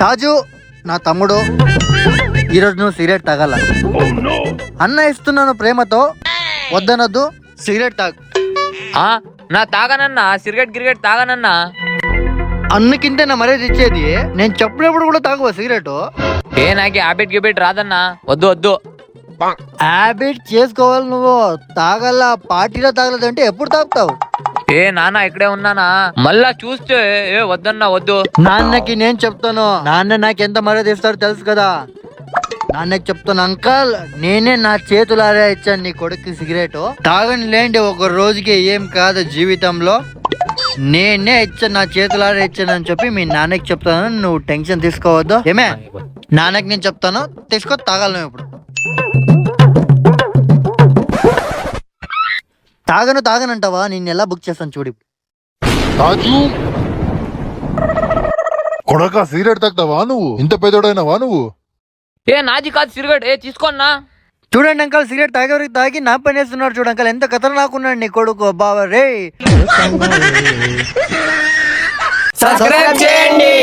రాజు నా తమ్ముడు, ఈరోజు నువ్వు సిగరెట్ తాగాల. అన్న ఇస్తున్నాను ప్రేమతో, వద్దనొద్దు, సిగరెట్ తాగు. నా తాగనన్నా సిగరెట్ గిరిగెట్ తాగనన్నా. అన్నకింటే నా మర్యాద ఇచ్చేది. నేను చెప్పినప్పుడు కూడా తాగువా సిగరెట్? నాకు హ్యాబిట్ గిబిట్ రాదన్నా, వద్దు వద్దు. హ్యాబిట్ చేసుకోవాలి నువ్వు. తాగల పార్టీలో తాగలేదంటే ఎప్పుడు తాగుతావు? నాన్న ఇక్కడే ఉన్నానా, మళ్ళా చూస్తే వద్దన్నా వద్దు. నాన్నకి నేను చెప్తాను. నాన్న నాకు ఎంత మర్యాద ఇస్తాడో తెలుసు కదా. నాన్నకి చెప్తాను, అంకల్ నేనే నా చేతులారా ఇచ్చాను నీ కొడుకు సిగరెట్. తాగని లేండి ఒక రోజుకి ఏం కాదు జీవితంలో. నేనే ఇచ్చాను, నా చేతులారా ఇచ్చాను అని చెప్పి మీ నాన్నకి చెప్తాను. నువ్వు టెన్షన్ తీసుకోవద్దు. ఏమే, నాన్నకి నేను చెప్తాను, తీసుకో, తాగాలి నువ్వు ఇప్పుడు. తాగనంటావా? నేను ఎలా బుక్ చేస్తాను చూడు. రాజు కొడక సిగరెట్ తాగుతావా నువ్వు? ఇంత పెద్దోడైనావా నువ్వు? నాది కాదు సిగరెట్, తీసుకోన్నా. చూడండి అంకల్, సిగరెట్ తాగేవరికి తాగి నా పని వేస్తున్నాడు. చూడు అంకల్, ఎంత ఖతర్నాకున్నాడు నీ కొడుకు. బాబా రే, సబ్స్క్రైబ్ చేయండి.